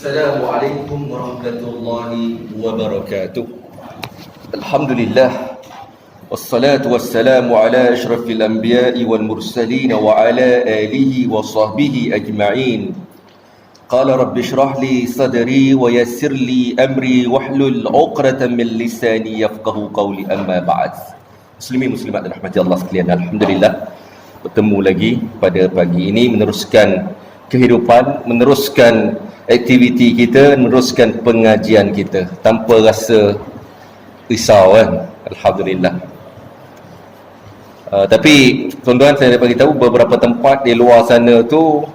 Assalamualaikum warahmatullahi wabarakatuh. Alhamdulillah. Wassalatu wassalamu ala ashrafil anbiya'i wal mursalin wa ala alihi wa sahbihi ajma'in. Qala rabbi shrah li sadri wa yassir li amri wahlul 'uqdatam min lisani yafqahu qawli, amma ba'd. Muslimin muslimat dan rahmati Allah sekalian, alhamdulillah bertemu lagi pada pagi ini, meneruskan kehidupan, meneruskan aktiviti kita, meneruskan pengajian kita tanpa rasa risau kan. Alhamdulillah. Tapi tuan-tuan, saya bagi tahu beberapa tempat di luar sana tu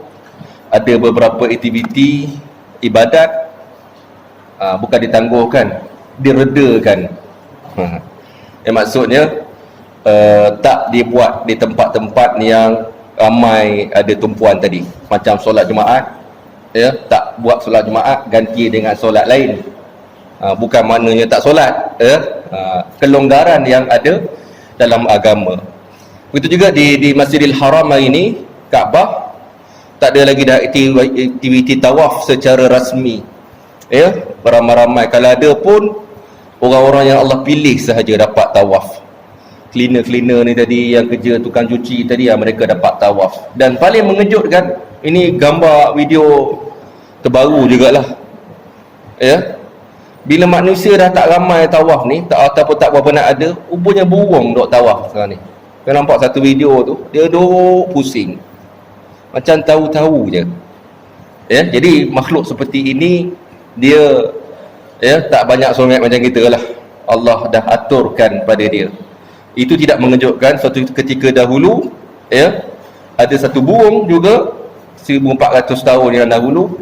ada beberapa aktiviti ibadat bukan ditangguhkan, diredakan. Maksudnya tak dibuat di tempat-tempat yang ramai ada tumpuan tadi, macam solat Jumaat, ya, tak buat solat Jumaat ganti dengan solat lain. Bukan maknanya tak solat, ya. Kelonggaran yang ada dalam agama. Begitu juga di Masjidil Haram hari ini, Kaabah, tak ada lagi dah aktiviti tawaf secara rasmi, ya, beramai-ramai. Kalau ada pun orang-orang yang Allah pilih sahaja dapat tawaf. Cleaner ni tadi, yang kerja tukang cuci tadi, mereka dapat tawaf. Dan paling mengejutkan, ini gambar video terbaru jugalah, ya, bila manusia dah tak ramai tawaf ni, ataupun tak berapa nak ada, rupanya burung duk tawaf sekarang ni. Kau nampak satu video tu, dia duk pusing macam tahu-tahu je, ya. Jadi makhluk seperti ini dia, ya, tak banyak solat macam kita lah. Allah dah aturkan pada dia. Itu tidak mengejutkan. Suatu ketika dahulu, ya, ada satu burung juga 1400 tahun yang dahulu,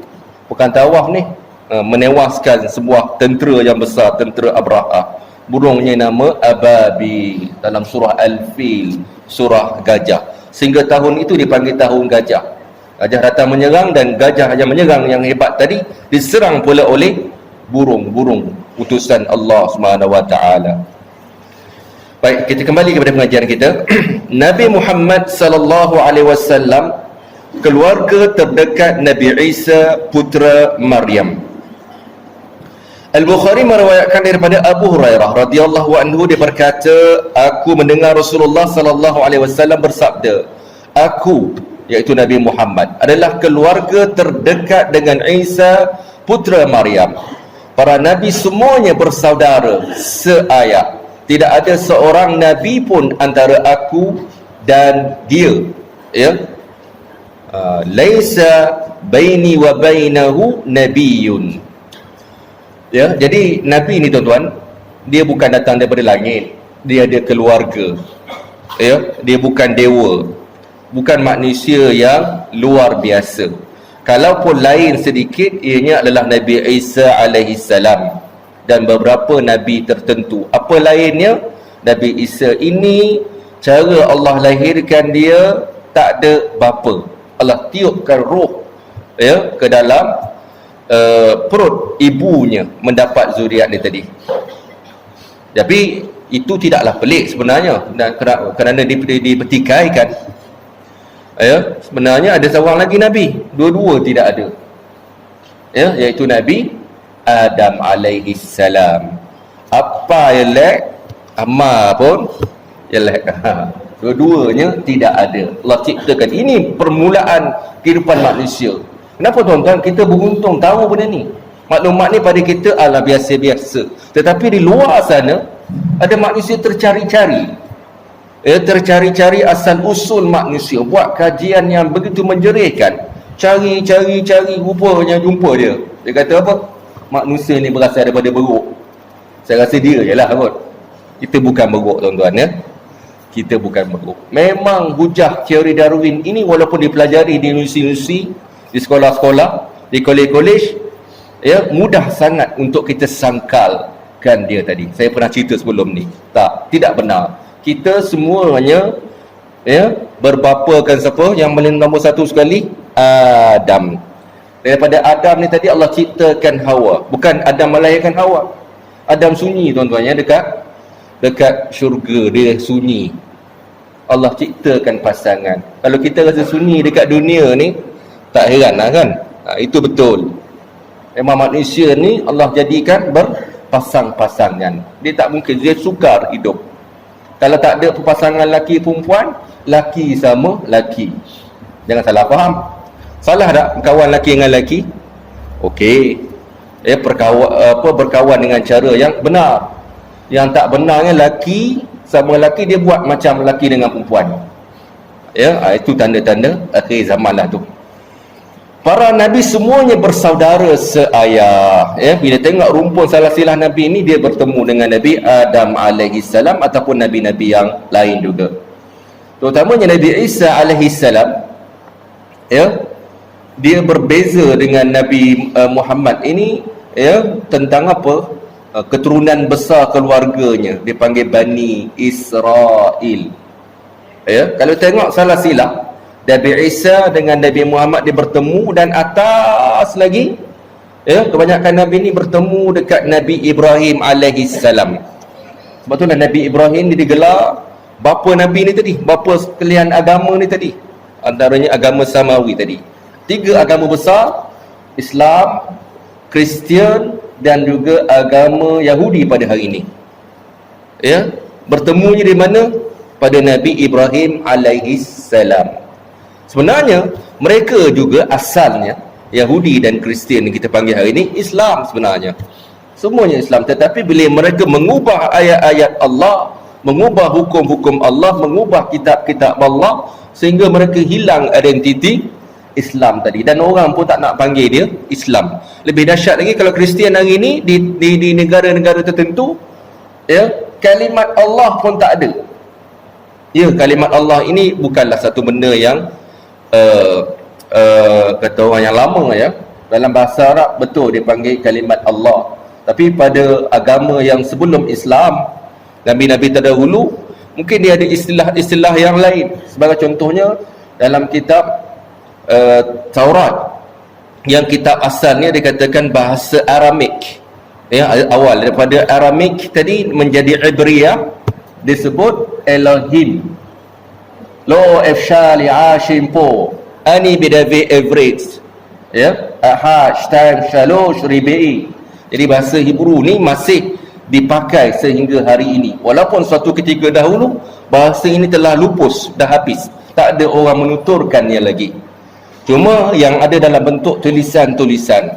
bukan tawaf ni, menewaskan sebuah tentera yang besar, tentera Abraha. Burungnya nama Ababil, dalam surah Al-Fil, surah gajah. Sehingga tahun itu dipanggil tahun gajah. Gajah datang menyerang, dan gajah yang menyerang yang hebat tadi diserang pula oleh burung utusan Allah SWT. Baik, kita kembali kepada pengajian kita. Nabi Muhammad sallallahu alaihi wasallam, keluarga terdekat Nabi Isa putera Maryam. Al-Bukhari meriwayatkan daripada Abu Hurairah radhiyallahu anhu, dia berkata, aku mendengar Rasulullah sallallahu alaihi wasallam bersabda, aku, iaitu Nabi Muhammad, adalah keluarga terdekat dengan Isa putera Maryam. Para nabi semuanya bersaudara seayah. Tidak ada seorang nabi pun antara aku dan dia, ya. Laisa baini wa bainahu nabiyyun. Ya, jadi nabi ni tuan-tuan, dia bukan datang daripada langit, dia ada keluarga. Ya, dia bukan dewa, bukan manusia yang luar biasa. Kalaupun lain sedikit, ianya adalah Nabi Isa alaihi salam dan beberapa nabi tertentu. Apa lainnya? Nabi Isa ini, cara Allah lahirkan dia, tak ada bapa. Allah tiupkan roh, ya, ke dalam perut ibunya, mendapat zuriat ni tadi. Tapi itu tidaklah pelik sebenarnya, dan kerana dipertikaikan, ya, sebenarnya ada seorang lagi nabi, dua-dua tidak ada, ya, iaitu Nabi Adam alaihi salam. Apa elok, amal pun elok. Dua-duanya tidak ada. Allah ciptakan. Ini permulaan kehidupan manusia. Kenapa tuan-tuan kita beruntung tahu benda ni? Maklumat ni pada kita adalah biasa-biasa. Tetapi di luar sana ada manusia tercari-cari, tercari-cari asal usul manusia, buat kajian yang begitu menjerihkan. Cari, rupanya jumpa dia. Dia kata apa? Manusia ni berasal daripada beruk. Saya rasa dia je lah kot. Kita bukan beruk tuan-tuan, ya. Kita bukan beruk. Memang hujah teori Darwin ini walaupun dipelajari di universiti, di sekolah-sekolah, di kolej-kolej, ya, mudah sangat untuk kita sangkalkan dia tadi. Saya pernah cerita sebelum ni. Tidak benar. Kita semuanya, ya, berbapakan siapa? Yang nombor satu sekali, Adam. Daripada Adam ni tadi Allah ciptakan Hawa. Bukan Adam melahirkan Hawa. Adam sunyi tuan-tuan, ya, dekat syurga dia sunyi. Allah ciptakan pasangan. Kalau kita rasa sunyi dekat dunia ni, tak heran lah kan. Itu betul. Memang manusia ni Allah jadikan berpasang-pasangan. Dia tak mungkin, dia sukar hidup. Kalau tak ada pasangan laki perempuan, laki sama laki. Jangan salah faham. Salah tak kawan laki dengan laki? Okey. Berkawan dengan cara yang benar. Yang tak benarnya laki sama laki, dia buat macam laki dengan perempuan. Itu tanda-tanda akhir zaman lah tu. Para nabi semuanya bersaudara seayah. Bila tengok rumpun silsilah nabi ini, dia bertemu dengan Nabi Adam alaihi salam ataupun nabi-nabi yang lain juga. Terutamanya Nabi Isa alaihi salam, dia berbeza dengan Nabi Muhammad ini, tentang apa? Keturunan besar keluarganya, dipanggil Bani Israel. Kalau tengok silsilah Nabi Isa dengan Nabi Muhammad, dia bertemu, dan atas lagi kebanyakan Nabi ni bertemu dekat Nabi Ibrahim alaihi salam. Sebab tu lah Nabi Ibrahim dia digelar bapa Nabi ni tadi, bapa sekalian agama ni tadi, antaranya agama Samawi tadi. 3 agama besar, Islam, Kristian dan juga agama Yahudi pada hari ini. Bertemunya di mana? Pada Nabi Ibrahim alaihi salam. Sebenarnya mereka juga asalnya Yahudi dan Kristian yang kita panggil hari ini Islam sebenarnya. Semuanya Islam, tetapi bila mereka mengubah ayat-ayat Allah, mengubah hukum-hukum Allah, mengubah kitab-kitab Allah, sehingga mereka hilang identiti Islam tadi, dan orang pun tak nak panggil dia Islam. Lebih dahsyat lagi kalau Kristian hari ini di negara-negara tertentu, kalimat Allah pun tak ada. Kalimat Allah ini bukanlah satu benda yang kata orang yang lama. Dalam bahasa Arab betul dia panggil kalimat Allah, tapi pada agama yang sebelum Islam, Nabi-Nabi terdahulu, mungkin dia ada istilah-istilah yang lain. Sebagai contohnya dalam kitab Taurat, yang kitab asalnya dikatakan bahasa Aramik, awal daripada Aramik tadi menjadi Ibriyah, disebut Elohim. Lo efshali ashim po ani bidavi average, ahad shtan shalosh ribi'i. Jadi bahasa Hebrew ni masih dipakai sehingga hari ini, walaupun suatu ketika dahulu bahasa ini telah lupus, dah habis, tak ada orang menuturkannya lagi. Cuma yang ada dalam bentuk tulisan-tulisan.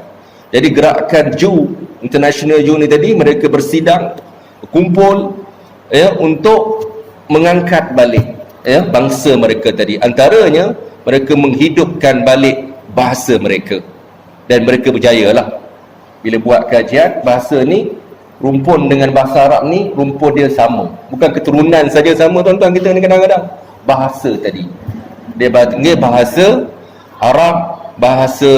Jadi gerakan Jew, International Jew ni tadi, mereka bersidang, kumpul untuk mengangkat balik bangsa mereka tadi. Antaranya mereka menghidupkan balik bahasa mereka, dan mereka berjaya lah. Bila buat kajian bahasa ni, rumpun dengan bahasa Arab ni, rumpun dia sama, bukan keturunan saja sama tuan-tuan kita ni. Kadang-kadang bahasa tadi dia panggil bahasa Arab, bahasa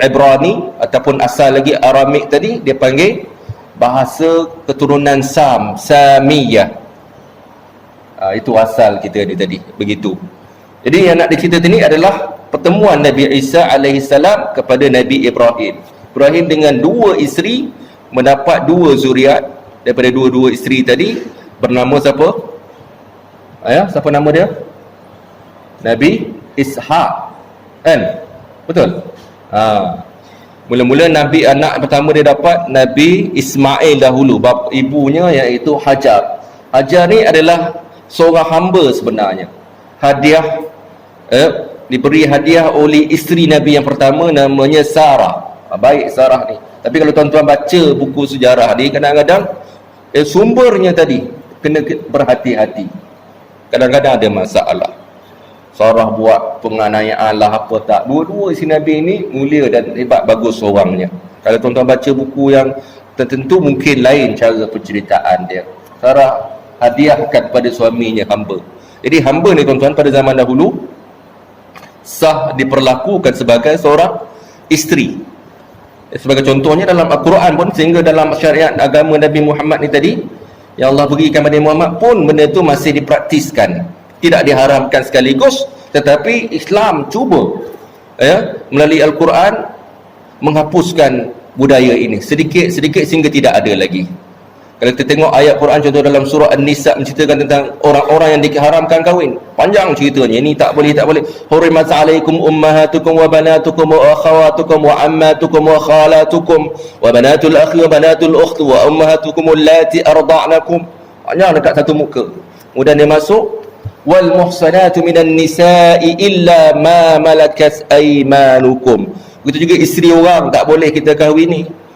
Ibrani ataupun asal lagi Aramik tadi dia panggil bahasa keturunan Samiyah. Itu asal kita ni tadi, begitu. Jadi yang nak dicerita ni adalah pertemuan Nabi Isa alaihi salam kepada Nabi Ibrahim. Ibrahim dengan 2 isteri mendapat 2 zuriat. Daripada 2 isteri tadi bernama siapa? Siapa nama dia? Nabi Ishaq, kan? Betul? Mula-mula Nabi anak pertama dia dapat Nabi Ismail dahulu, bapa ibunya iaitu Hajar. Hajar ni adalah seorang hamba sebenarnya. Hadiah diberi hadiah oleh isteri Nabi yang pertama, namanya Sarah. Baik Sarah ni. Tapi kalau tuan-tuan baca buku sejarah ni, kadang-kadang sumbernya tadi kena berhati-hati. Kadang-kadang ada masalah. Sarah buat penganiayaan lah apa tak. Dua-dua isteri Nabi ni mulia dan hebat, bagus orangnya. Kalau tuan-tuan baca buku yang tertentu, mungkin lain cara penceritaan dia. Sarah hadiahkan kepada suaminya hamba. Jadi hamba ni tuan-tuan pada zaman dahulu sah diperlakukan sebagai seorang isteri. Sebagai contohnya dalam Al-Quran pun, sehingga dalam syariat agama Nabi Muhammad ni tadi yang Allah berikan kepada Muhammad pun, benda tu masih dipraktiskan. Tidak diharamkan sekaligus, tetapi Islam cuba melalui Al-Quran menghapuskan budaya ini sedikit-sedikit sehingga tidak ada lagi. Kalau kita tengok ayat Quran contoh dalam surah An-Nisa menceritakan tentang orang-orang yang diharamkan kahwin, panjang ceritanya, ini tak boleh, tak boleh. Hurimat alaikum ummahatukum wa banatukum wa akhawatukum wa ammatukum wa khalatukum wa banatul akhi wa banatul ukhti wa ummahatukum allati arda'nakum. Panjang dekat satu muka. Kemudian dia masuk wal muhsanatu minan nisa'i illa ma malakat aymanukum. Begitu juga isteri orang tak boleh kita kahwini.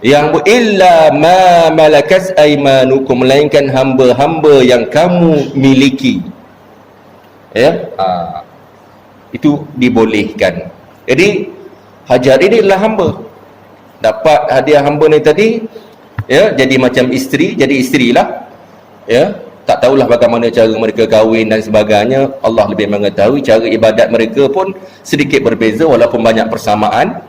Yang illa ma malakat aymanukum, melainkan hamba-hamba yang kamu miliki. Ya, itu dibolehkan. Jadi Hajar ini adalah hamba. Dapat hadiah hamba ni tadi, ya, jadi macam isteri, jadi isterilah. Ya, tak tahulah bagaimana cara mereka kahwin dan sebagainya. Allah lebih mengetahui. Cara ibadat mereka pun sedikit berbeza walaupun banyak persamaan.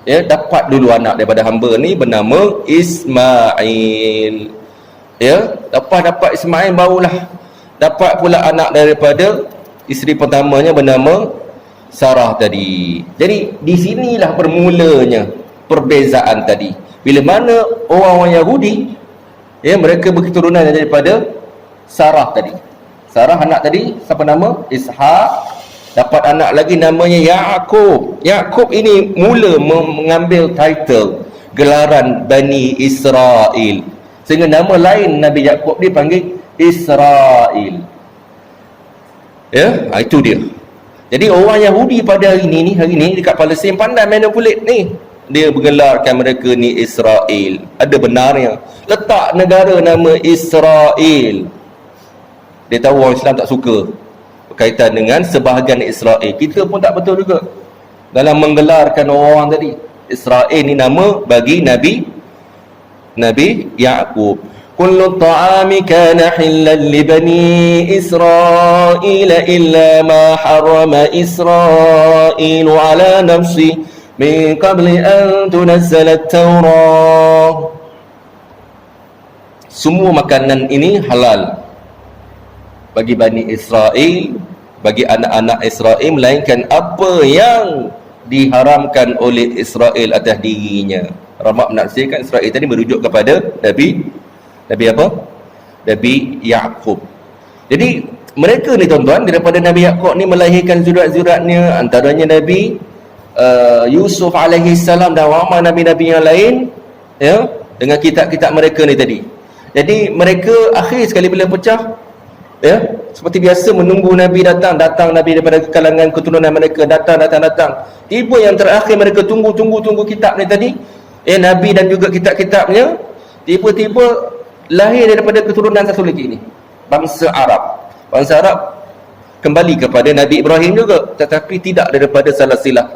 Ya, dapat dulu anak daripada hamba ni bernama Ismail. Ya, dapat Ismail, barulah dapat pula anak daripada isteri pertamanya bernama Sarah tadi. Jadi di sinilah bermulanya perbezaan tadi. Bila mana orang-orang Yahudi, ya, mereka berketurunan daripada Sarah tadi. Sarah anak tadi siapa nama? Ishak. Dapat anak lagi namanya Ya'qub. Ya'qub ini mula mengambil title gelaran Bani Israel, sehingga nama lain Nabi Ya'qub dipanggil Israel. Ya, itu dia. Jadi orang Yahudi pada hari ini dekat Palestin pandai manipulate ni. Dia bergelarkan mereka ni Israel. Ada benarnya. Letak negara nama Israel. Dia tahu orang Islam tak suka berkaitan dengan sebahagian Israel. Kita pun tak betul juga dalam menggelarkan orang tadi. Israel ni nama bagi Nabi Ya'qub. Kullu ta'ami kana hillan li bani Israel illa ma harrama Israel ala nafsi min qabli an tunazzala at-Taurah. Semua makanan ini halal bagi Bani Israel, bagi anak-anak Israel, melainkan apa yang diharamkan oleh Israel atas dirinya. Ramak menafsirkan Israel tadi merujuk kepada Nabi apa? Nabi Ya'qub. Jadi mereka ni tuan-tuan, daripada Nabi Ya'qub ni melahirkan zurat-zuratnya, antaranya Nabi Yusuf alaihi salam dan ramai nabi-nabi yang lain, ya, dengan kitab-kitab mereka ni tadi. Jadi mereka akhir sekali bila pecah, ya, seperti biasa menunggu Nabi datang Nabi daripada kalangan keturunan mereka datang. Tiba yang terakhir mereka tunggu kitab ni tadi, Nabi dan juga kitab-kitabnya, tiba-tiba lahir daripada keturunan satu lagi ni, bangsa Arab kembali kepada Nabi Ibrahim juga, tetapi tidak daripada silsilah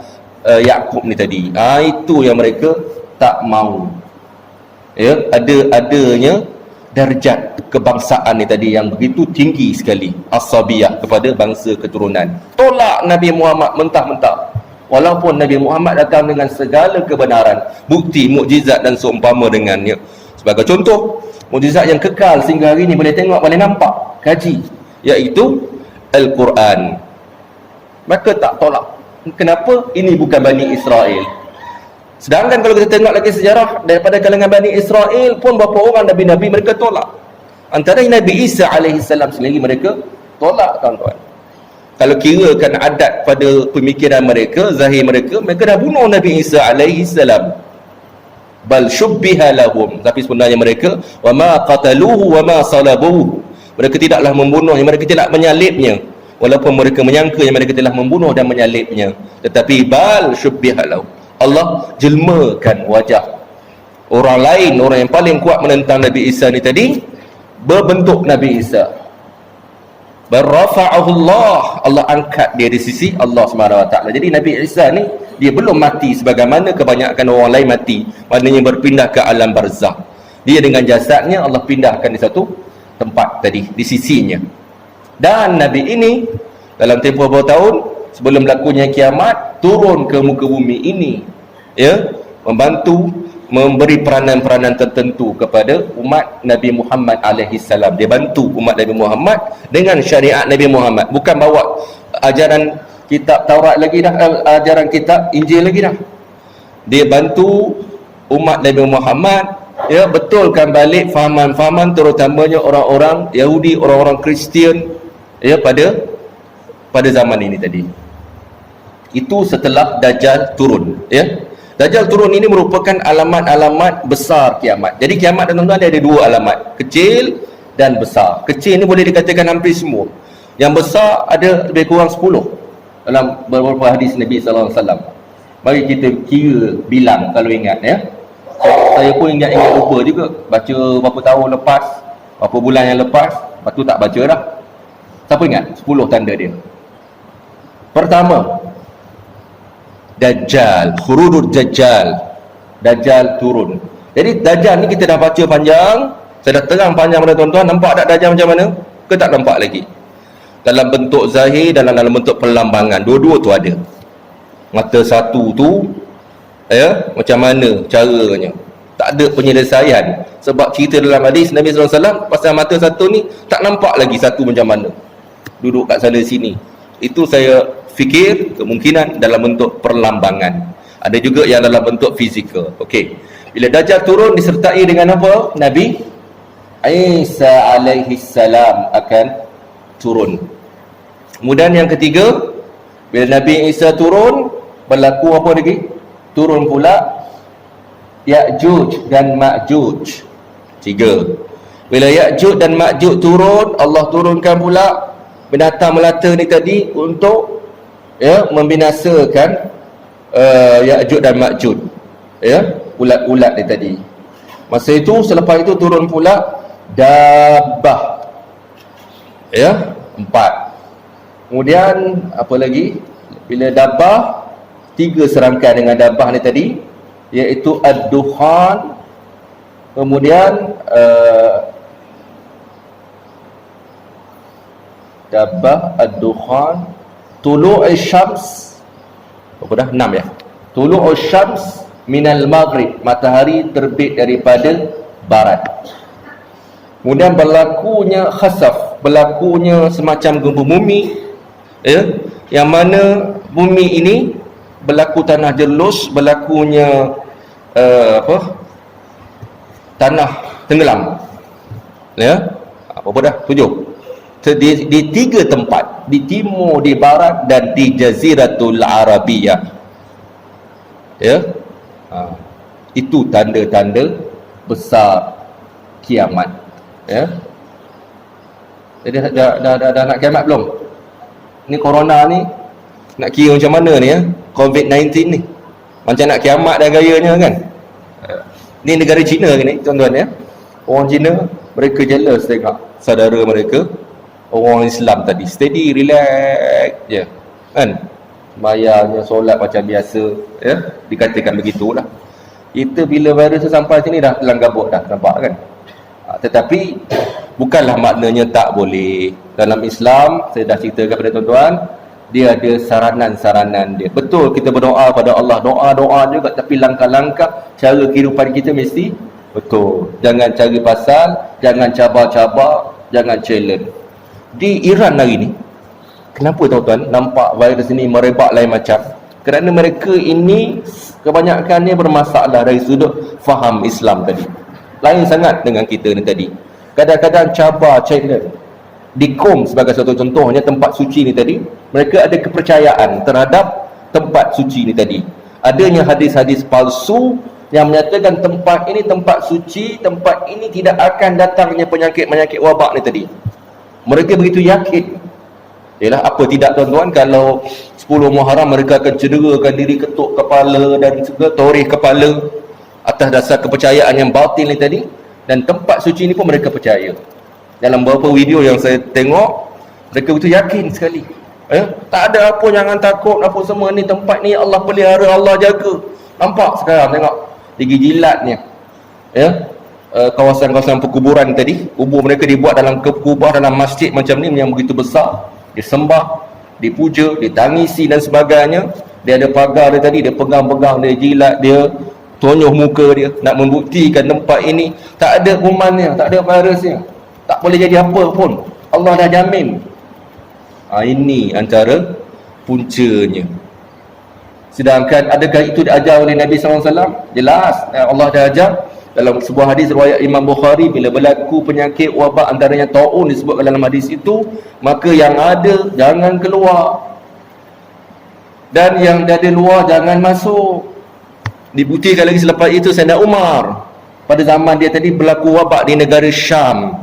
Ya'qub ni tadi. Itu yang mereka tak mau. Ya, adanya darjat kebangsaan ni tadi yang begitu tinggi sekali, asabiyah kepada bangsa keturunan. Tolak Nabi Muhammad mentah-mentah, walaupun Nabi Muhammad datang dengan segala kebenaran, bukti, mukjizat dan seumpama dengannya. Sebagai contoh, mukjizat yang kekal sehingga hari ini boleh tengok, boleh nampak, kaji, iaitu Al-Quran. Maka tak tolak. Kenapa? Ini bukan Bani Israel. Sedangkan kalau kita tengok lagi sejarah daripada kalangan Bani Israel pun, berapa orang nabi-nabi mereka tolak. Antara Nabi Isa alaihi salam sendiri mereka tolak, tuan-tuan. Kalau kirakan adat pada pemikiran mereka, zahir mereka dah bunuh Nabi Isa alaihi salam. Bal syubbiha lahum, tapi sebenarnya mereka wa ma qataluhu wa ma salabuhu. Mereka tidaklah membunuhnya, mereka tidak menyalibnya, walaupun mereka menyangka yang mereka telah membunuh dan menyalibnya. Tetapi bal syubbiha lahum, Allah jelmakan wajah orang lain, orang yang paling kuat menentang Nabi Isa ni tadi, berbentuk Nabi Isa. Barrafa'ahu Allah angkat dia di sisi Allah SWT. Jadi Nabi Isa ni dia belum mati sebagaimana kebanyakan orang lain mati, maknanya berpindah ke alam barzakh. Dia dengan jasadnya Allah pindahkan di satu tempat tadi, di sisinya. Dan Nabi ini dalam tempoh beberapa tahun sebelum berlakunya kiamat, turun ke muka bumi ini, ya, membantu, memberi peranan-peranan tertentu kepada umat Nabi Muhammad alaihi salam. Dia bantu umat Nabi Muhammad dengan syariat Nabi Muhammad, bukan bawa ajaran kitab Taurat lagi dah, ajaran kitab Injil lagi dah. Dia bantu umat Nabi Muhammad ya, betulkan balik fahaman-fahaman terutamanya orang-orang Yahudi, orang-orang Kristian, ya, pada zaman ini tadi. Itu setelah Dajjal turun, ya. Dajjal turun ini merupakan alamat-alamat besar kiamat. Jadi kiamat, tuan-tuan, dia ada dua alamat, kecil dan besar. Kecil ini boleh dikatakan hampir semua. Yang besar ada lebih kurang 10 dalam beberapa hadis Nabi sallallahu alaihi wasallam. Mari kita kira, bilang kalau ingat, ya. Saya pun ingat-ingat lupa juga. Baca berapa tahun lepas, berapa bulan yang lepas, lepas tu tak baca dah. Siapa ingat 10 tanda dia? Pertama, Dajjal, khurudud Dajjal. Dajjal turun. Jadi Dajjal ni kita dah baca panjang, saya dah terang panjang pada tuan-tuan. Nampak tak Dajjal macam mana? Ke tak nampak lagi? Dalam bentuk zahir, dalam bentuk perlambangan, dua-dua tu ada. Mata satu tu, ya, macam mana caranya? Tak ada penyelesaian. Sebab cerita dalam hadis Nabi SAW pasal mata satu ni tak nampak lagi satu macam mana, duduk kat sana sini. Itu saya fikir kemungkinan dalam bentuk perlambangan. Ada juga yang dalam bentuk fizikal. Okey. Bila Dajjal turun disertai dengan apa? Nabi Isa alaihi salam akan turun. Kemudian yang ketiga, bila Nabi Isa turun, berlaku apa lagi? Turun pula Ya'juj dan Ma'juj. 3. Bila Ya'juj dan Ma'juj turun, Allah turunkan pula binatang melata ni tadi untuk, ya, membinasakan Ya'juj dan Ma'juj, ya, ulat-ulat ni tadi. Masa itu, selepas itu turun pula Dabbah, ya, 4. Kemudian apa lagi? Bila Dabbah, 3 serangkaian dengan Dabbah ni tadi, iaitu Ad-Dukhan, kemudian Dabbah, Ad-Dukhan, Tulu'ul Syams, apa dah? 6 ya. Tulu'ul Syams minal Maghrib, matahari terbit daripada barat. Kemudian berlakunya khasaf, berlakunya semacam gempa bumi, ya, yang mana bumi ini berlaku tanah jelus, berlakunya tanah tenggelam, ya. Apa dah? 7. Di 3 tempat, di timur, di barat dan di Jaziratul Arabiyah, ya. Itu tanda-tanda besar kiamat, ya. Jadi dah nak kiamat belum? Ni corona ni nak kira macam mana ni, ya? COVID-19 ni macam nak kiamat dah gayanya kan. Ni negara Cina ni tuan-tuan, ya. Orang Cina mereka jealous tengok saudara mereka orang Islam tadi steady, relax je kan, sembahyangnya, solat macam biasa, ya, dikatakan begitulah. Kita bila virus tu sampai sini dah telang gabut dah, nampak kan. Tetapi bukanlah maknanya tak boleh. Dalam Islam, saya dah ceritakan kepada tuan-tuan, dia ada saranan-saranan dia. Betul kita berdoa pada Allah, doa-doa juga, tapi langkah-langkah cara kehidupan kita mesti betul. Jangan cari pasal, jangan cabar-cabar, jangan challenge. Di Iran hari ni, kenapa tuan-tuan nampak virus ini merebak lain macam? Kerana mereka ini kebanyakannya bermasalah dari sudut faham Islam tadi. Lain sangat dengan kita ni tadi. Kadang-kadang cabar, challenge. Di Qom sebagai satu contohnya, tempat suci ni tadi, mereka ada kepercayaan terhadap tempat suci ni tadi. Adanya hadis-hadis palsu yang menyatakan tempat ini tempat suci, tempat ini tidak akan datangnya penyakit-penyakit wabak ni tadi. Mereka begitu yakin. Yalah, apa tidak tuan-tuan, kalau 10 Muharram mereka akan cederakan diri, ketuk kepala dan segala toreh kepala atas dasar kepercayaan yang batil ni tadi. Dan tempat suci ni pun mereka percaya. Dalam beberapa video yang saya tengok, mereka begitu yakin sekali, tak ada apa, jangan takut apa semua, ni tempat ni Allah pelihara, Allah jaga. Nampak sekarang, tengok digijilatnya, ya, kawasan-kawasan perkuburan tadi, kubur mereka dibuat dalam kubah, dalam masjid macam ni yang begitu besar, disembah, dipuja, ditangisi dan sebagainya. Dia ada pagar dia tadi, dia pegang-pegang, dia jilat, dia tonyoh muka dia, nak membuktikan tempat ini tak ada kumannya, tak ada virusnya, tak boleh jadi apa pun, Allah dah jamin. Ini antara puncanya. Sedangkan adakah itu diajar oleh Nabi SAW? Jelas Allah dah ajar Dalam sebuah hadis riwayat Imam Bukhari, bila berlaku penyakit wabak antaranya taun disebutkan dalam hadis itu, maka yang ada jangan keluar, dan yang ada luar jangan masuk. Dibuktikan lagi selepas itu Sayyidina Umar, pada zaman dia tadi berlaku wabak di negara Syam,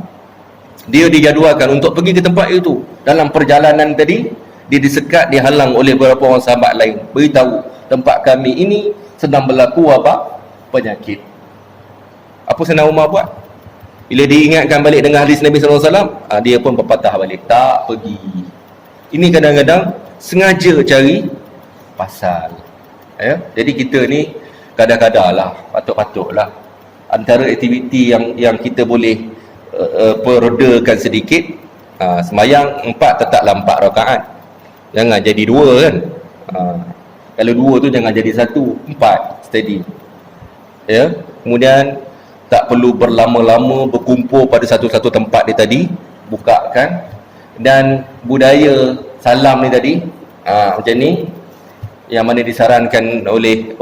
dia dijadualkan untuk pergi ke tempat itu. Dalam perjalanan tadi, dia disekat, dihalang oleh beberapa orang sahabat lain, beritahu tempat kami ini sedang berlaku wabak penyakit. Apa Sayyidina Umar buat? Bila diingatkan balik dengan hadis Nabi SAW, dia pun berpatah balik, tak pergi. Ini kadang-kadang sengaja cari pasal, ya? Jadi kita ni kadang-kadang lah, patut-patutlah, antara aktiviti yang kita boleh peredakan sedikit, semayang 4 tetaplah 4 rakaat, jangan jadi 2 kan. Kalau 2 tu jangan jadi 1, 4 steady, ya. Kemudian tak perlu berlama-lama berkumpul pada satu-satu tempat dia tadi, bukakan. Dan budaya salam ni tadi, macam ni, yang mana disarankan oleh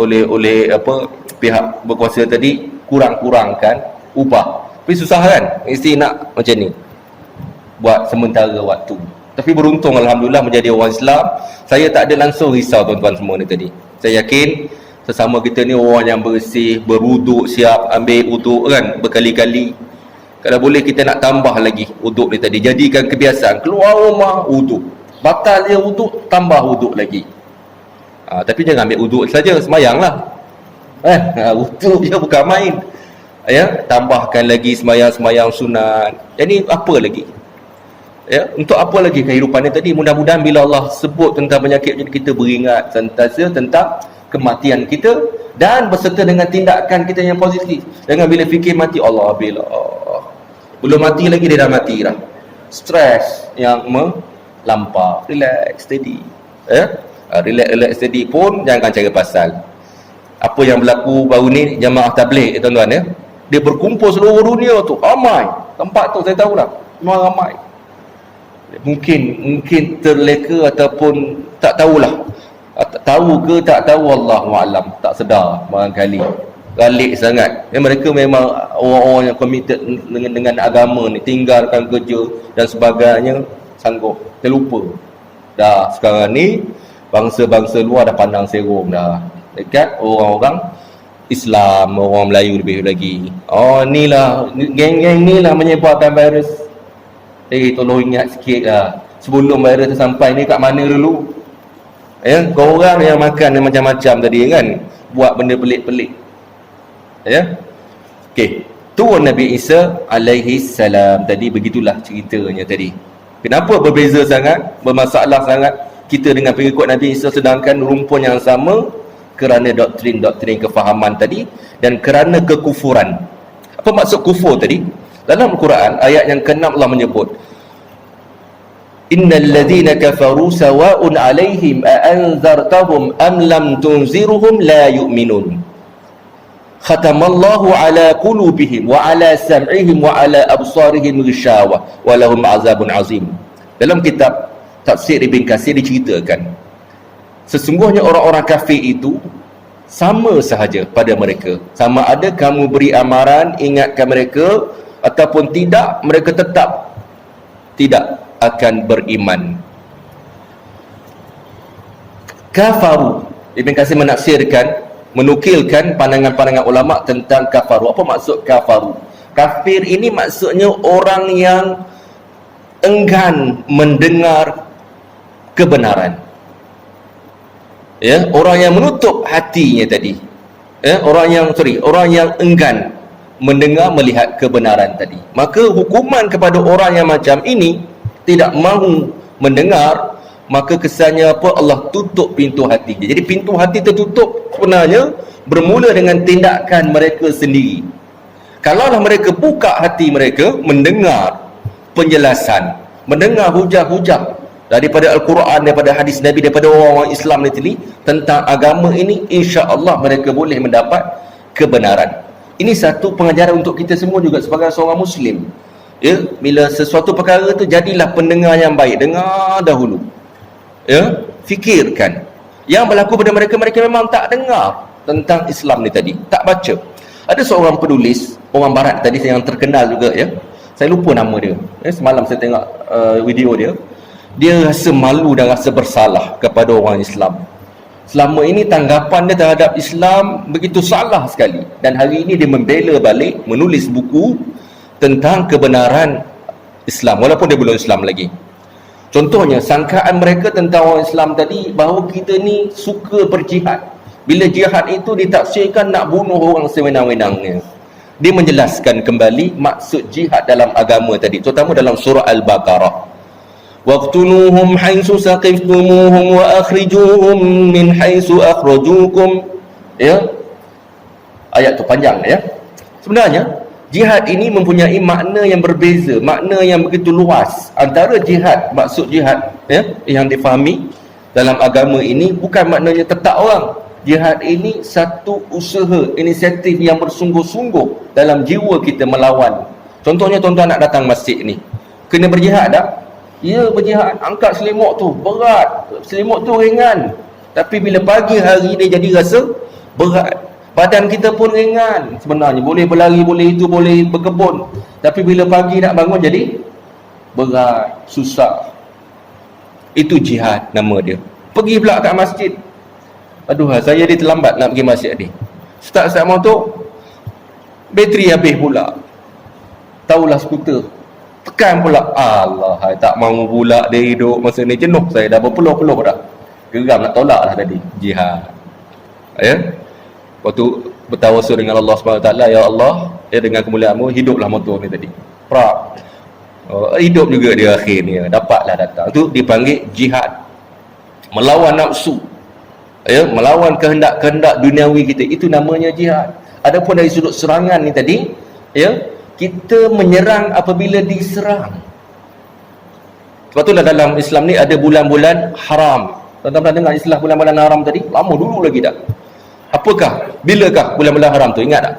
pihak berkuasa tadi, kurang-kurangkan upah. Tapi susah kan, mesti nak macam ni, buat sementara waktu. Tapi beruntung alhamdulillah menjadi orang Islam, saya tak ada langsung risau tuan-tuan semua ni tadi. Saya yakin sesama kita ni orang yang bersih, berwuduk, siap ambil wuduk kan berkali-kali. Kalau boleh kita nak tambah lagi wuduk ni tadi, jadikan kebiasaan, keluar rumah wuduk, batal dia wuduk, tambah wuduk lagi. Tapi jangan ambil wuduk saja, semayanglah. Wuduk je bukan main, ya. Tambahkan lagi semayang-semayang sunat. Jadi apa lagi, ya, untuk apa lagi kehidupan ni tadi? Mudah-mudahan bila Allah sebut tentang penyakit, kita beringat sentiasa tentang kematian kita, dan berserta dengan tindakan kita yang positif. Jangan bila fikir mati, Allah bila belum mati lagi dia dah mati dah. Stres yang melampau. Relax, steady, ya. Relax steady pun jangan cari pasal. Apa yang berlaku baru ni jamaah tabligh, tuan-tuan, ya, dia berkumpul seluruh dunia tu, ramai tempat tu, saya tahulah memang ramai. Mungkin terleka ataupun tak tahulah, tahu ke tak tahu, Allahu'alam, tak sedar barangkali, galik sangat. Mereka memang orang-orang yang committed dengan agama ni, tinggalkan kerja dan sebagainya, sanggup, terlupa dah. Sekarang ni bangsa-bangsa luar dah pandang serong dah dekat orang-orang Islam, orang Melayu lebih lagi. Inilah geng-geng ni lah menyebabkan virus. Tolong ingat sikit lah, sebelum virus tu sampai ni kat mana dulu, ya. Korang yang makan yang macam-macam tadi kan, buat benda pelik-pelik, ya. Okey, turun Nabi Isa alaihi salam tadi, begitulah ceritanya tadi. Kenapa berbeza sangat, bermasalah sangat kita dengan pengikut Nabi Isa, sedangkan rumpun yang sama? Kerana doktrin-doktrin kefahaman tadi, dan kerana kekufuran. Apa maksud kufur tadi? Dalam Al-Quran ayat yang ke-6 Allah menyebut, innal ladzina kafaru sawa'un 'alaihim a'anzartahum am lam tunzirhum la yu'minun. Khatamallahu 'ala qulubihim wa 'ala sam'ihim wa 'ala absarihim ghishawah wa lahum 'azabun 'azim. Dalam kitab Tafsir Ibn Katsir diceritakan, sesungguhnya orang-orang kafir itu sama sahaja pada mereka, sama ada kamu beri amaran, ingatkan mereka ataupun tidak, mereka tetap tidak akan beriman. Kafaru, Ibn Katsir menafsirkan, menukilkan pandangan-pandangan ulama tentang kafaru. Apa maksud kafaru? Kafir ini maksudnya orang yang enggan mendengar kebenaran, ya, orang yang menutup hatinya tadi, ya, orang yang enggan mendengar, melihat kebenaran tadi. Maka hukuman kepada orang yang macam ini, tidak mahu mendengar, maka kesannya apa? Allah tutup pintu hati. Jadi pintu hati tertutup sebenarnya bermula dengan tindakan mereka sendiri. Kalaulah mereka buka hati mereka, mendengar penjelasan, mendengar hujah-hujah daripada Al-Quran, daripada hadis Nabi, daripada orang-orang Islam ni tentang agama ini, insya-Allah mereka boleh mendapat kebenaran. Ini satu pengajaran untuk kita semua juga sebagai seorang Muslim, ya. Bila sesuatu perkara tu, jadilah pendengar yang baik, dengar dahulu, ya, fikirkan. Yang berlaku pada mereka, mereka memang tak dengar tentang Islam ni tadi, tak baca. Ada seorang penulis orang barat tadi yang terkenal juga, ya, saya lupa nama dia, semalam saya tengok video dia. Dia rasa malu dan rasa bersalah kepada orang Islam. Selama ini tanggapan dia terhadap Islam begitu salah sekali, dan hari ini dia membela balik, menulis buku tentang kebenaran Islam walaupun dia belum Islam lagi. Contohnya, sangkaan mereka tentang orang Islam tadi bahawa kita ni suka berjihad. Bila jihad itu ditafsirkan nak bunuh orang sewenang-wenangnya. Dia menjelaskan kembali maksud jihad dalam agama tadi, terutama dalam surah Al-Baqarah. waqtuluhum haitsu saqiftumuhum wa akhrijuhum min haitsu akhrajukum. Ya, ayat tu panjang, ya. Sebenarnya jihad ini mempunyai makna yang berbeza, makna yang begitu luas. Antara jihad, maksud jihad, ya, yang difahami dalam agama ini bukan maknanya tetap orang. Jihad ini satu usaha, inisiatif yang bersungguh-sungguh dalam jiwa kita melawan. Contohnya tuan-tuan nak datang masjid ni, kena berjihad tak? Ya, berjihad. Angkat selimut tu berat, selimut tu ringan, tapi bila pagi hari dia jadi rasa berat. Badan kita pun ringan sebenarnya, boleh berlari, boleh itu, boleh berkebun, tapi bila pagi nak bangun jadi berat, susah. Itu jihad nama dia. Pergi pula kat masjid, aduh, saya dia terlambat nak pergi masjid ni. Start motor, bateri habis pula. Tahulah skuter, tekan pula. Allah, tak mahu pula dia hidup masa ni. Jenuh saya dah, berpeluh-peluh dah. Geram nak tolak lah tadi. Jihad, ya. Lepas tu bertawasul dengan Allah SWT. Ya Allah, ya, dengan kemuliaan-Mu, hiduplah motor ni tadi. Hidup juga dia akhirnya, dapatlah datang. Itu dipanggil jihad. Melawan nafsu, ya, melawan kehendak-kehendak duniawi kita. Itu namanya jihad. Adapun dari sudut serangan ni tadi, ya, kita menyerang apabila diserang. Sebab itulah dalam Islam ni ada bulan-bulan haram. Tuan-tuan pernah dengar istilah bulan-bulan haram tadi? Lama dulu lagi dah. Apakah? Bilakah bulan-bulan haram tu? Ingat tak?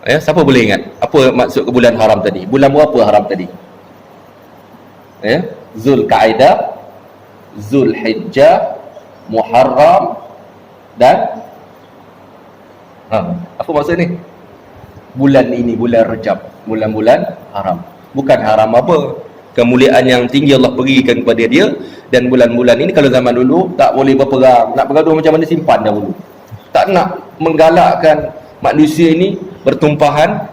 Ya, siapa boleh ingat? Apa maksud ke bulan haram tadi? Bulan berapa haram tadi? Ya, Zulkaidah, Zulhijjah, Muharram dan apa maksud ni? Bulan ini, bulan Rejab, bulan-bulan haram. Bukan haram apa, kemuliaan yang tinggi Allah berikan kepada dia. Dan bulan-bulan ini, kalau zaman dulu tak boleh berperang, nak bergaduh macam mana, simpan dahulu. Tak nak menggalakkan manusia ini bertumpahan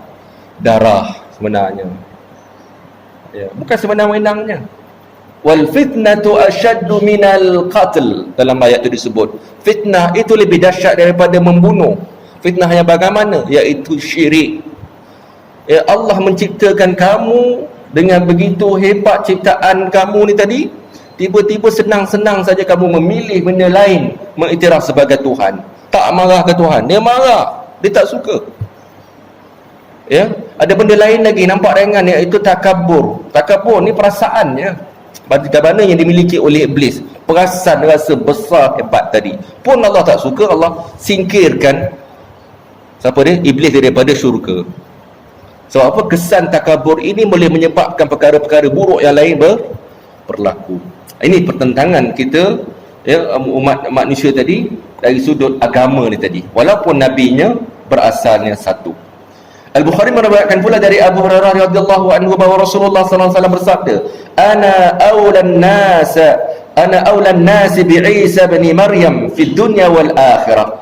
darah sebenarnya, ya, bukan sewenang-wenangnya. Wal fitnatu asyaddu minal qatl, dalam ayat itu disebut fitnah itu lebih dahsyat daripada membunuh. Fitnah yang bagaimana? Iaitu syirik. Ya, Allah menciptakan kamu dengan begitu hebat ciptaan kamu ni tadi, tiba-tiba senang-senang saja kamu memilih benda lain mengiktiraf sebagai Tuhan. Tak marah ke Tuhan? Dia marah, dia tak suka. Ya, ada benda lain lagi nampak ringan, iaitu takabur. Takabur ni perasaannya, bagaimana yang dimiliki oleh iblis, perasaan rasa besar hebat tadi pun Allah tak suka. Allah singkirkan siapa dia? Iblis daripada syurga. Sebab apa? Kesan takabur ini boleh menyebabkan perkara-perkara buruk yang lain berlaku. Ini pertentangan kita, ya, umat manusia tadi dari sudut agama ni tadi, walaupun nabinya berasalnya satu. Al-Bukhari meriwayatkan pula dari Abu Hurairah radhiyallahu anhu bahawa Rasulullah sallallahu alaihi wasallam bersabda, ana aulan nas bi Isa bin Maryam fid dunya wal akhirah.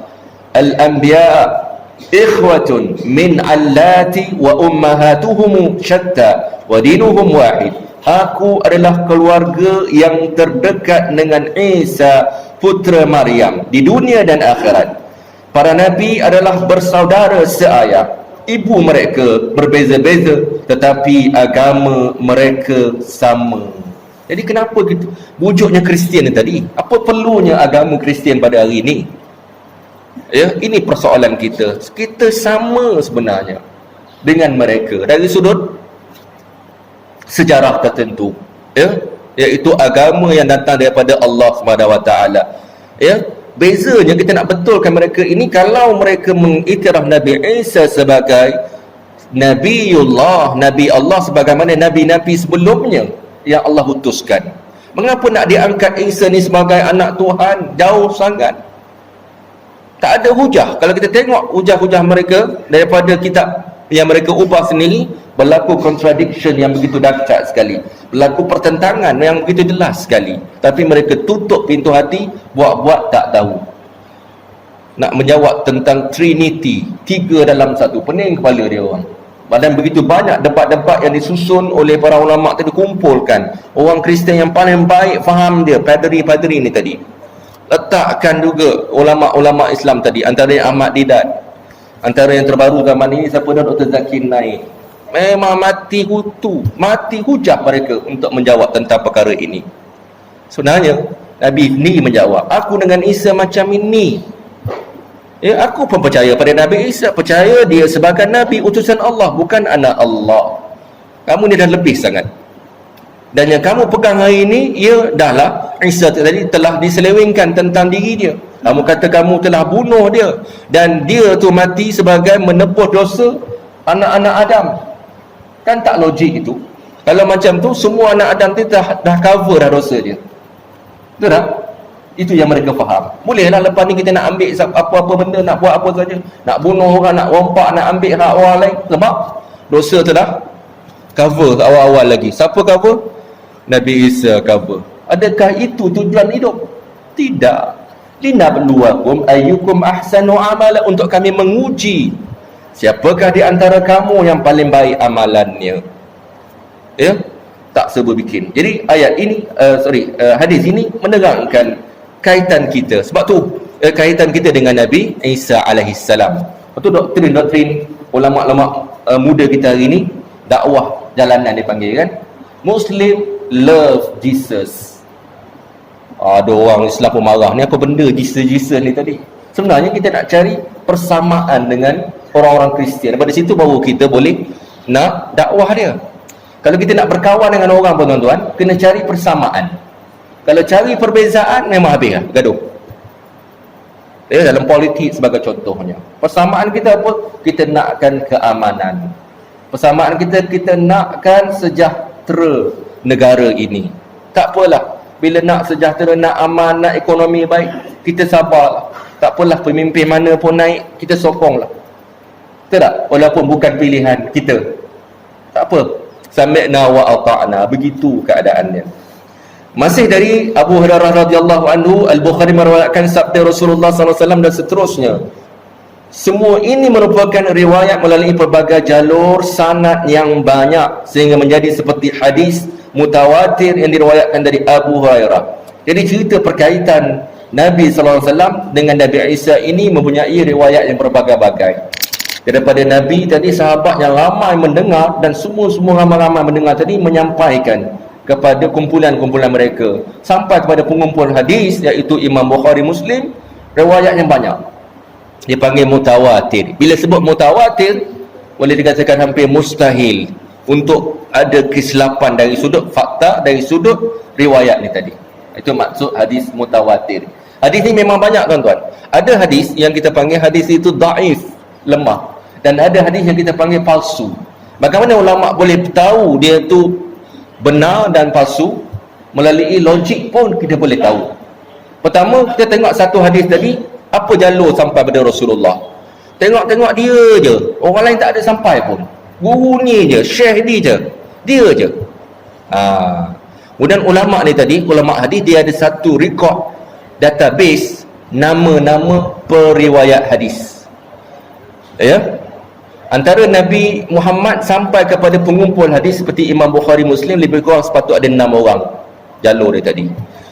Al-anbiya ikhwatun min allati wa ummahatuhum shatta wa dinuhum wahid. Aku adalah keluarga yang terdekat dengan Isa putera Maryam di dunia dan akhirat. Para nabi adalah bersaudara seayah. Ibu mereka berbeza-beza, tetapi agama mereka sama. Jadi kenapa gitu? Wujudnya Kristian tadi. Apa perlunya agama Kristian pada hari ini? Ya, ini persoalan kita. Kita sama sebenarnya dengan mereka dari sudut sejarah tertentu, ya, iaitu agama yang datang daripada Allah SWT. Ya, bezanya kita nak betulkan mereka ini kalau mereka mengiktiraf Nabi Isa sebagai Nabiullah, Nabi Allah, sebagaimana Nabi-Nabi sebelumnya yang Allah utuskan. Mengapa nak diangkat Isa ni sebagai anak Tuhan? Jauh sangat. Tak ada hujah. Kalau kita tengok hujah-hujah mereka daripada kitab yang mereka ubah sendiri, berlaku contradiction yang begitu dahsyat sekali, berlaku pertentangan yang begitu jelas sekali. Tapi mereka tutup pintu hati, buat-buat tak tahu. Nak menjawab tentang Trinity, 3 dalam 1, pening kepala dia orang. Dan begitu banyak debat-debat yang disusun oleh para ulama tadi, kumpulkan orang Kristian yang paling baik faham dia, padri-padri ni tadi, letakkan juga ulama-ulama Islam tadi, antara yang Ahmad Didat, antara yang terbaru zaman ini siapa dah, Dr. Zakir Naik. Memang mati kutu, mati hujah mereka untuk menjawab tentang perkara ini. Sebenarnya Nabi ni menjawab, aku dengan Isa macam ini. Ya, aku pun percaya pada Nabi Isa, percaya dia sebagai Nabi utusan Allah, bukan anak Allah. Kamu ni dah lebih sangat. Dan yang kamu pegang hari ini, ia dahlah Isa tadi telah diselewengkan tentang diri dia. Kamu kata kamu telah bunuh dia, dan dia tu mati sebagai menebus dosa anak-anak Adam. Kan tak logik itu. Kalau macam tu, semua anak Adam tu dah cover dah dosa dia. Betul tak? Itu yang mereka faham. Bolehlah lepas ni kita nak ambil apa-apa benda, nak buat apa saja, nak bunuh orang, nak rompak, nak ambil hak orang lain, sebab dosa tu dah cover awal-awal lagi. Siapa cover? Nabi Isa cover. Adakah itu tujuan hidup? Tidak. Linabluwakum ayyukum ahsanu amala, untuk kami menguji siapakah di antara kamu yang paling baik amalannya. Ya, tak serba bikin. Jadi ayat ini, hadis ini menerangkan kaitan kita. Sebab tu kaitan kita dengan Nabi Isa alaihissalam. Itu doktrin ulama-ulama muda kita hari ini, dakwah jalanan dipanggil kan, Muslim love Jesus. Ada orang Islam pun marah, ni apa benda Jesus ni tadi. Sebenarnya kita nak cari persamaan dengan orang-orang Kristian. Daripada situ baru kita boleh nak dakwah dia. Kalau kita nak berkawan dengan orang pun tuan-tuan, kena cari persamaan. Kalau cari perbezaan, memang habis lah, gaduh. Dalam politik sebagai contohnya, persamaan kita apa? Kita nakkan keamanan. Persamaan kita nakkan sejahtera negara ini. Tak apalah, bila nak sejahtera, nak aman, nak ekonomi baik, kita sabarlah. Tak apalah, pemimpin mana pun naik, kita sokonglah. Betul tak? Walaupun bukan pilihan kita, tak apa. Sami'na wa ata'na, begitu keadaannya. Masih dari Abu Hurairah radhiyallahu anhu, Al-Bukhari meriwayatkan sabda Rasulullah SAW dan seterusnya. Semua ini merupakan riwayat melalui pelbagai jalur sanad yang banyak, sehingga menjadi seperti hadis mutawatir yang diriwayatkan dari Abu Hurairah. Jadi cerita perkaitan Nabi SAW dengan Nabi Isa ini mempunyai riwayat yang berbagai-bagai. Daripada Nabi tadi, sahabat yang ramai mendengar, dan semua ramai-ramai mendengar tadi menyampaikan kepada kumpulan-kumpulan mereka, sampai kepada pengumpul hadis, iaitu Imam Bukhari, Muslim, riwayat yang banyak. Dipanggil mutawatir. Bila sebut mutawatir, boleh dikatakan hampir mustahil untuk ada kesilapan dari sudut fakta, dari sudut riwayat ni tadi. Itu maksud hadis mutawatir. Hadis ni memang banyak tuan-tuan. Ada hadis yang kita panggil hadis itu daif, lemah, dan ada hadis yang kita panggil palsu. Bagaimana ulama boleh tahu dia tu benar dan palsu? Melalui logik pun kita boleh tahu. Pertama, kita tengok satu hadis tadi, apa jalur sampai pada Rasulullah. Tengok-tengok dia je, orang lain tak ada sampai pun. Guru ni je, syekh ni je, dia je. Kemudian ulama ni tadi, ulama hadis, dia ada satu rekod database nama-nama periwayat hadis. Ya, antara Nabi Muhammad sampai kepada pengumpul hadis seperti Imam Bukhari, Muslim, lebih kurang sepatut ada 6 orang jalur dia tadi.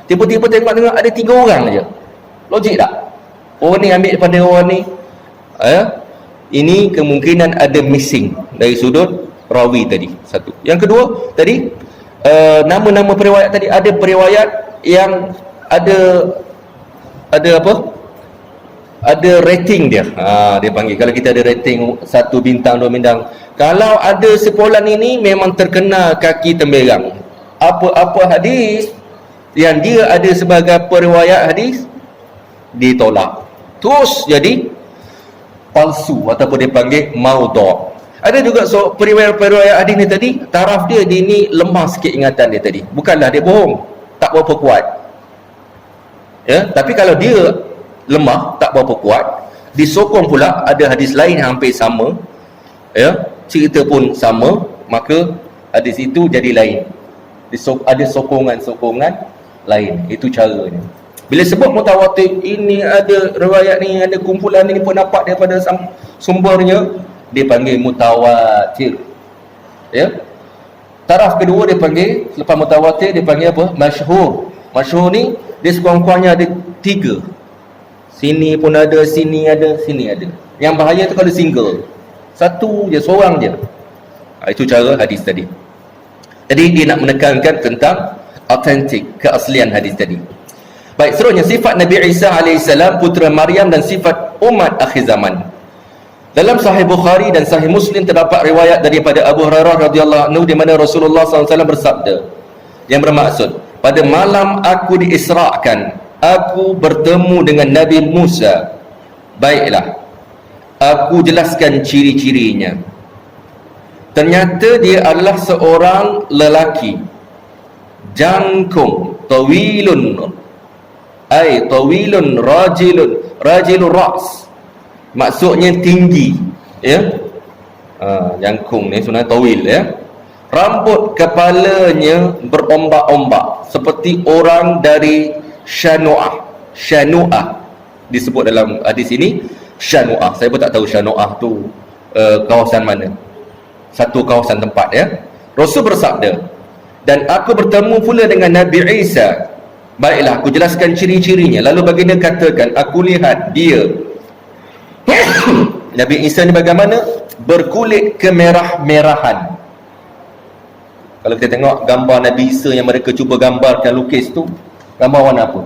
Tiba-tiba tengok-tengok ada 3 orang je. Logik tak? Orang ni ambil daripada orang ni. Ini kemungkinan ada missing dari sudut rawi tadi. Satu. Yang kedua tadi, nama-nama periwayat tadi, ada periwayat yang ada apa? Ada rating dia. Dia panggil, kalau kita ada rating 1 bintang, 2 bintang. Kalau ada sepolan ini memang terkena kaki temberang. Apa-apa hadis yang dia ada sebagai periwayat hadis ditolak. Terus jadi palsu ataupun dipanggil maudhu'. Ada juga periwayat hadis ni tadi, taraf dia ni lemah sikit ingatan dia tadi. Bukanlah dia bohong, tak berapa kuat. Ya, tapi kalau dia lemah, tak berapa kuat. Disokong pula ada hadis lain yang hampir sama, ya, cerita pun sama, maka hadis itu jadi lain. Ada sokongan-sokongan lain. Itu caranya. Bila sebut mutawatir, ini ada riwayat ni, ada kumpulan ni pun dapat daripada sumbernya, dia panggil mutawatir. Ya. Taraf kedua dia panggil, selepas mutawatir dia panggil apa? Masyhur. Masyhur ni dia sekurang-kurangnya ada 3. Sini pun ada, sini ada, sini ada. Yang bahaya tu kalau single. Satu je, seorang je. Itu cara hadis tadi. Jadi dia nak menekankan tentang autentik, keaslian hadis tadi. Baik, seterusnya sifat Nabi Isa AS, putera Maryam, dan sifat umat akhir zaman. Dalam Sahih Bukhari dan Sahih Muslim terdapat riwayat daripada Abu Hurairah radhiyallahu anhu di mana Rasulullah SAW bersabda, yang bermaksud, pada malam aku diisrakan, aku bertemu dengan Nabi Musa. Baiklah, aku jelaskan ciri-cirinya. Ternyata dia adalah seorang lelaki jangkung, tawilun rajilun ras, maksudnya tinggi, ya. Jangkung ni sebenarnya tawil, ya. Rambut kepalanya berombak-ombak seperti orang dari Syanu'ah disebut dalam hadis ini. Syanu'ah, saya pun tak tahu Syanu'ah tu kawasan mana, satu kawasan tempat, ya. Rasul bersabda, dan aku bertemu pula dengan Nabi Isa. Baiklah, aku jelaskan ciri-cirinya. Lalu baginda katakan, aku lihat dia Nabi Isa ni bagaimana? Berkulit kemerah-merahan. Kalau kita tengok gambar Nabi Isa yang mereka cuba gambarkan, lukis tu, gambar warna apa?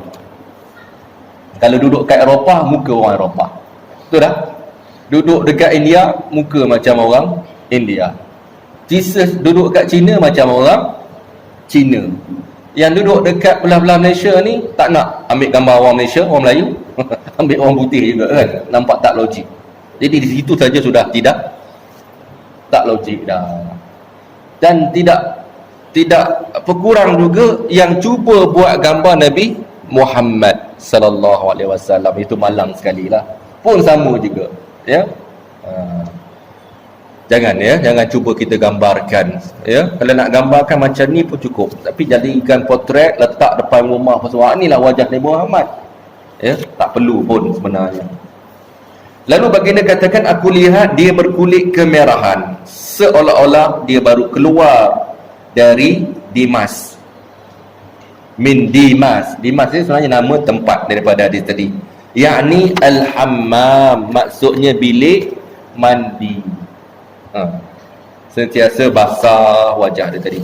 Kalau duduk kat Eropah, muka orang Eropah. Betul tak? Duduk dekat India, muka macam orang India. Jesus duduk kat China macam orang China. Yang duduk dekat belah-belah Malaysia ni tak nak ambil gambar orang Malaysia, orang Melayu. Ambil orang putih juga, kan? Nampak tak logik. Jadi di situ saja sudah tak logik dah. Dan tidak berkurang juga yang cuba buat gambar Nabi Muhammad sallallahu alaihi wasallam, itu malang sekali lah. Pun sama juga, ya. Jangan cuba kita gambarkan, ya. Kalau nak gambarkan macam ni pun cukup, tapi jadikan potret letak depan rumah, pasal inilah wajah Nabi Muhammad, ya. Tak perlu pun sebenarnya. Lalu baginda katakan, aku lihat dia berkulit kemerahan, seolah-olah dia baru keluar dari Dimas. Min Dimas. Dimas ni sebenarnya nama tempat daripada hadis tadi. Yakni al-hammam, maksudnya bilik mandi. Sentiasa basah wajah dia tadi.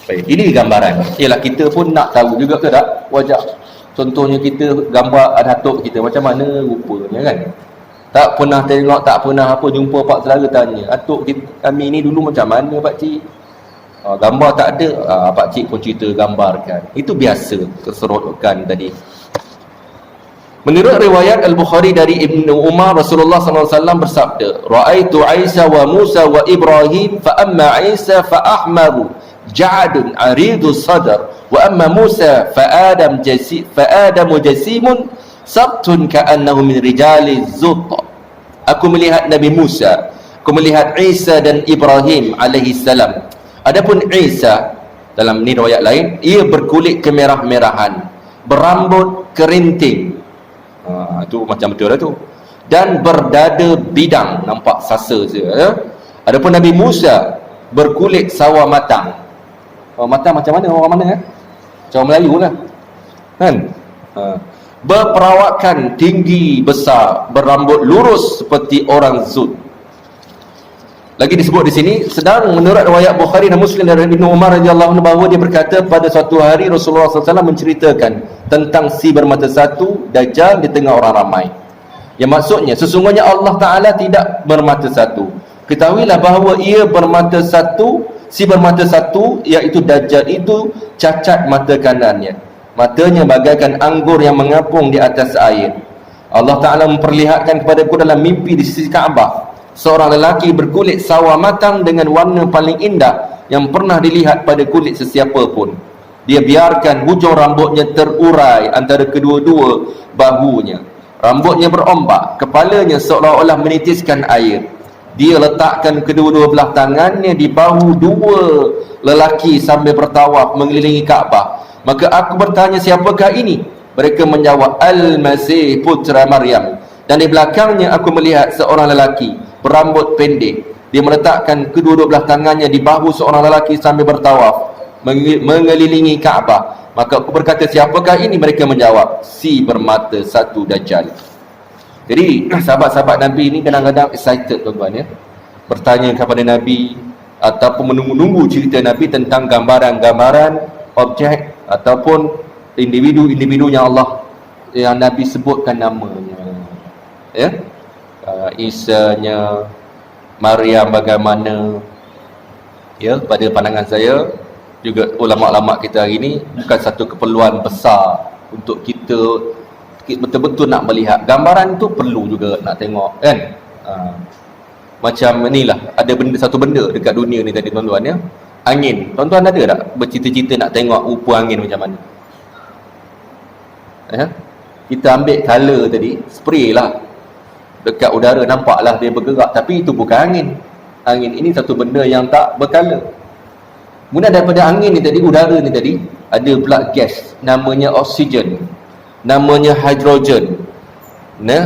Baik, ini gambaran. Ialah kita pun nak tahu juga ke tak wajah. Contohnya kita gambar datuk kita macam mana rupanya, kan? Tak pernah tengok, tak pernah apa, jumpa pak saudara tanya, atuk kami ni dulu macam mana pak cik? Gambar tak ada, pak cik pun cerita gambarkan. Itu biasa keserokan tadi. Menurut riwayat Al-Bukhari dari Ibnu Umar, Rasulullah SAW bersabda, Ra'aitu Isa wa Musa wa Ibrahim, fa amma Isa fa ahmaru ja'adun aridu sadar, wa amma Musa fa Adamu jasimun sabtun ka'annahu min rijali zutta. Aku melihat Nabi Musa, aku melihat Isa dan Ibrahim alaihi salam. Adapun Isa, dalam ni riwayat lain, ia berkulit kemerah-merahan, berambut kerinting. Itu macam betul lah tu. Dan berdada bidang, nampak sasa je, ya? Adapun Nabi Musa berkulit sawa matang. Matang macam mana? Orang mana, ya? Macam orang Melayu lah, kan? Berperawakan tinggi besar, berambut lurus seperti orang Zud. Lagi disebut di sini, sedang menurut riwayat Bukhari dan Muslim dari Ibnu Umar radhiyallahu anhu bahawa dia berkata, pada suatu hari Rasulullah SAW menceritakan tentang si bermata satu, Dajjal, di tengah orang ramai. Yang maksudnya, sesungguhnya Allah Ta'ala tidak bermata satu. Ketahuilah bahawa ia bermata satu, si bermata satu, iaitu Dajjal itu cacat mata kanannya. Matanya bagaikan anggur yang mengapung di atas air. Allah Ta'ala memperlihatkan kepadaku dalam mimpi di sisi Kaabah seorang lelaki berkulit sawa matang dengan warna paling indah yang pernah dilihat pada kulit sesiapa pun. Dia biarkan hujung rambutnya terurai antara kedua-dua bahunya. rambutnya berombak, kepalanya seolah-olah menitiskan air. Dia letakkan kedua-dua belah tangannya di bahu dua lelaki sambil bertawaf mengelilingi Kaabah. Maka aku bertanya, siapakah ini? Mereka menjawab, Al-Masih putra Maryam. Dan di belakangnya aku melihat seorang lelaki berambut pendek. Dia meletakkan kedua-dua belah tangannya di bahu seorang lelaki sambil bertawaf mengelilingi Kaabah. Maka aku berkata, siapakah ini? Mereka menjawab, si bermata satu Dajjal. Jadi sahabat-sahabat Nabi ini kadang-kadang excited tuan-tuan ya, bertanya kepada Nabi ataupun menunggu-nunggu cerita Nabi tentang gambaran-gambaran objek ataupun individu-individu yang Nabi sebutkan namanya ya. Isanya, Maryam bagaimana ya. Pada pandangan saya juga ulama-ulama kita hari ini bukan satu keperluan besar untuk kita betul-betul nak melihat. Gambaran tu perlu juga nak tengok kan. Macam inilah, ada satu benda dekat dunia ni tadi tuan-tuan ya, angin. Tuan-tuan ada tak bercita-cita nak tengok rupa angin macam mana? Kita ambil color tadi, spray lah dekat udara, nampaklah dia bergerak, tapi itu bukan angin. Angin ini satu benda yang tak berkala. Kemudian daripada angin ni tadi, udara ni tadi, ada pula gas namanya oksigen, namanya hidrogen,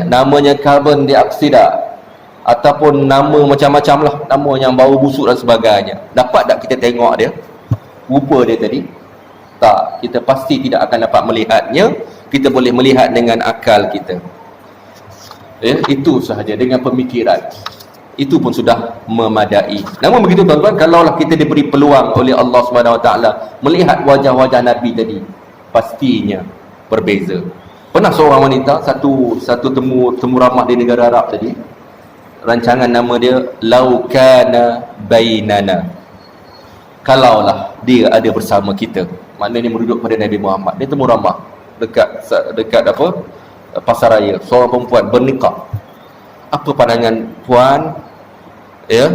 namanya karbon dioksida, ataupun nama macam-macam lah, nama yang bau busuk dan sebagainya. Dapat tak kita tengok dia, rupa dia tadi? Tak, kita pasti tidak akan dapat melihatnya. Kita boleh melihat dengan akal kita ya, itu sahaja, dengan pemikiran itu pun sudah memadai. Namun begitu tuan-tuan, kalaulah kita diberi peluang oleh Allah SWT melihat wajah-wajah Nabi tadi, pastinya berbeza. Pernah seorang wanita, satu temu ramah di negara Arab tadi, rancangan nama dia Lau Kana Bainana, kalaulah dia ada bersama kita, maknanya merujuk pada Nabi Muhammad. Dia temu ramah dekat apa, pasar raya, seorang perempuan bernikah. Apa pandangan puan ya?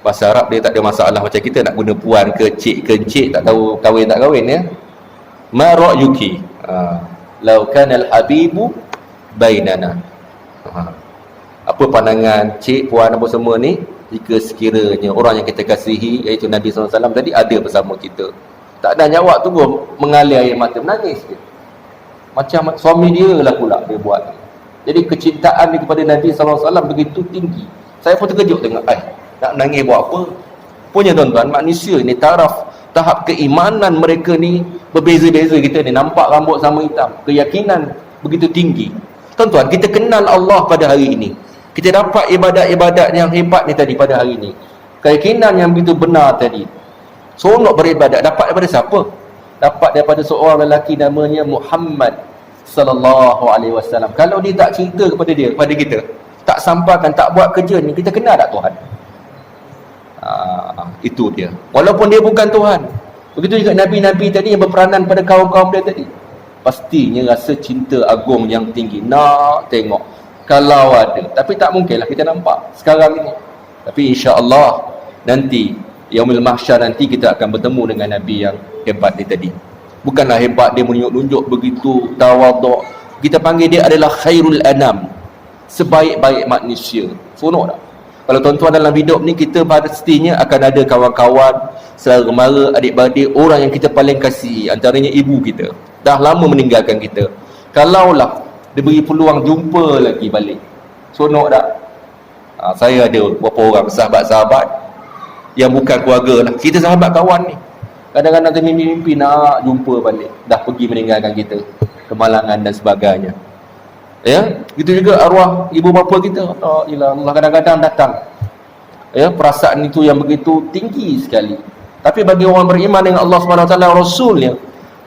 Bahasa Arab dia tak ada masalah macam kita nak guna puan ke cik, tak tahu kahwin tak kahwin ya. Ma ra'yuki law kana al-habibu bainana. Apa pandangan cik, puan, apa semua ni jika sekiranya orang yang kita kasihi iaitu Nabi SAW tadi ada bersama kita? Tak ada jawab, tunggu mengalir air mata, menangis dia. Macam suami dia lah pula dia buat. Jadi kecintaan dia kepada Nabi SAW begitu tinggi. Saya pun terkejut tengok, nak nangis buat apa? Punya tuan-tuan, manusia ni tahap keimanan mereka ni berbeza-beza. Kita ni nampak rambut sama hitam, keyakinan begitu tinggi. Tuan-tuan, kita kenal Allah pada hari ini, kita dapat ibadat-ibadat yang hebat ni tadi pada hari ini, keyakinan yang begitu benar tadi. Seronok beribadat. Dapat daripada siapa? Dapat daripada seorang lelaki namanya Muhammad sallallahu alaihi wasallam. Kalau dia tak cerita kepada kita, tak sampaikan, tak buat kerja ni, kita kenal tak Tuhan? Itu dia. Walaupun dia bukan Tuhan. Begitu juga nabi-nabi tadi yang berperanan pada kaum-kaum dia tadi, pastinya rasa cinta agung yang tinggi, nak tengok. Kalau ada, tapi tak mungkinlah kita nampak sekarang ini. Tapi insya-Allah nanti Yaumul Mahsyar nanti kita akan bertemu dengan Nabi yang hebat dia tadi. Bukanlah hebat dia menunjuk-nunjuk begitu tawaduk. Kita panggil dia adalah khairul anam, sebaik-baik manusia. Seronok tak? Kalau tuan-tuan dalam hidup ni, kita pastinya akan ada kawan-kawan, saudara mara, adik-beradik, orang yang kita paling kasihi, antaranya ibu kita, dah lama meninggalkan kita. Kalaulah diberi peluang jumpa lagi balik, seronok tak? Saya ada beberapa orang sahabat-sahabat yang bukan keluarga lah, kita sahabat kawan ni, kadang-kadang termimpi-mimpi nak jumpa balik, dah pergi meninggalkan kita, kemalangan dan sebagainya ya. Itu juga arwah ibu bapa kita, Allah kadang-kadang datang ya, perasaan itu yang begitu tinggi sekali. Tapi bagi orang beriman dengan Allah SWT Rasulnya,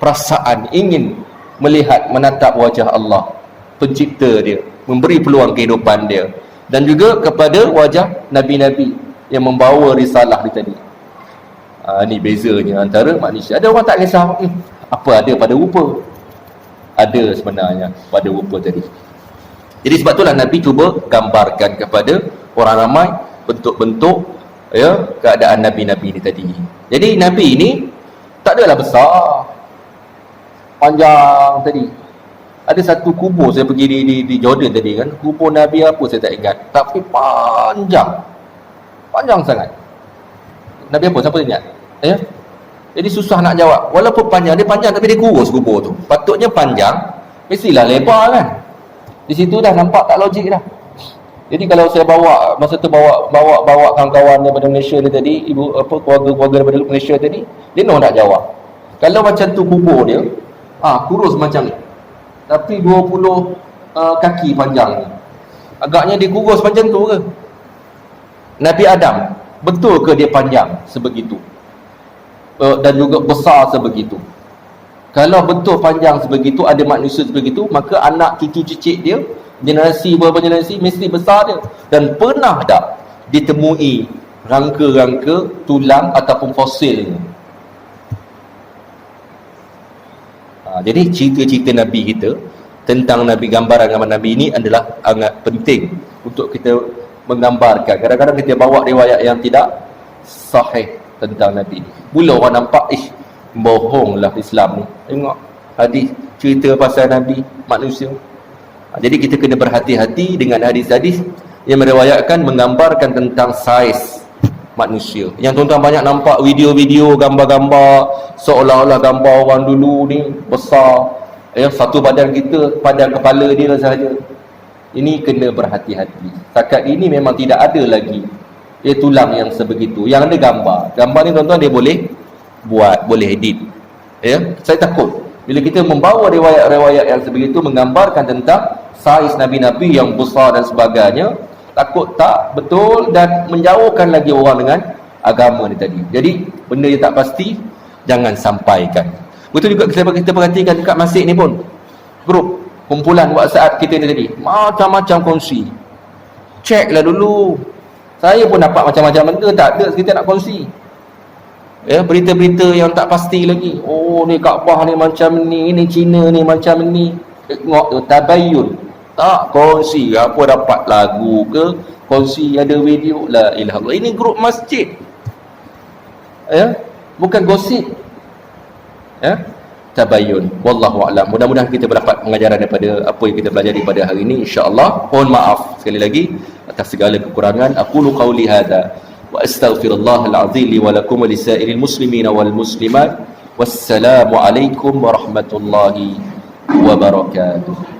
perasaan ingin melihat, menatap wajah Allah pencipta dia, memberi peluang kehidupan dia, dan juga kepada wajah nabi-nabi yang membawa risalah dia tadi. Ni bezanya antara manusia. Ada orang tak kisah apa ada pada rupa, ada sebenarnya pada rupa tadi. Jadi sebab itulah Nabi cuba gambarkan kepada orang ramai bentuk-bentuk ya keadaan nabi-nabi ni tadi. Jadi Nabi ini tak adalah besar, panjang tadi. Ada satu kubur saya pergi di Jordan tadi kan, kubur Nabi apa saya tak ingat, tapi panjang sangat. Nabi apa, siapa ingat? Ya, jadi susah nak jawab. Walaupun panjang, dia panjang tapi dia kurus kubur tu. Patutnya panjang, mestilah lebar kan. Di situ dah nampak tak logik dah. Jadi kalau saya bawa masa tu bawa kawan-kawan daripada Malaysia dia tadi, keluarga daripada Malaysia tadi, dia nak jawab. Kalau macam tu kubur dia, kurus macam ni, tapi 20 kaki panjang ni, agaknya dia kurus macam tu ke? Nabi Adam, betul ke dia panjang sebegitu? Dan juga besar sebegitu? Kalau betul panjang sebegitu, ada manusia sebegitu, maka anak cucu cicit dia, generasi beberapa generasi, mesti besar dia. Dan pernah tak ditemui rangka-rangka tulang ataupun fosil? Jadi cerita-cerita Nabi kita tentang Nabi, gambaran-gambaran Nabi ini adalah sangat penting untuk kita menggambarkan. Kadang-kadang kita bawa riwayat yang tidak sahih tentang Nabi ini, mula orang nampak bohonglah Islam ni. Tengok hadis cerita pasal Nabi manusia. Jadi kita kena berhati-hati dengan hadis-hadis yang meriwayatkan, menggambarkan tentang saiz manusia. Yang tuan-tuan banyak nampak video-video, gambar-gambar seolah-olah gambar orang dulu ni besar, satu badan kita, badan kepala dia sahaja. Ini kena berhati-hati. Setakat ini memang tidak ada lagi tulang yang sebegitu. Yang ada gambar ni tuan-tuan dia boleh buat, boleh edit. Saya takut bila kita membawa riwayat-riwayat yang sebegitu menggambarkan tentang saiz Nabi-Nabi yang besar dan sebagainya, takut tak betul dan menjauhkan lagi orang dengan agama ni tadi. Jadi benda yang tak pasti jangan sampaikan. Betul juga kita perhatikan dekat masjid ni pun, grup kumpulan WhatsApp kita ni tadi, macam-macam kongsi. Ceklah dulu. Saya pun dapat macam-macam benda, tak ada kita nak kongsi. Berita-berita yang tak pasti lagi. Ni Kaabah ni macam ni, ini Cina ni macam ni. Tengok tu tabayyun. Tak kongsi apa dapat lagu ke, kongsi ada video. La ilaha illallah. Ini grup masjid. Bukan gosip. Tabayyun. Wallahu a'lam. Mudah-mudahan kita mendapat pengajaran daripada apa yang kita pelajari pada hari ini, insya-Allah. Mohon maaf sekali lagi atas segala kekurangan. Aqulu qauli hadza wa astaghfirullahal azim li wa lakum wa lisairil muslimin wal muslimat. Wassalamu alaikum warahmatullahi wabarakatuh.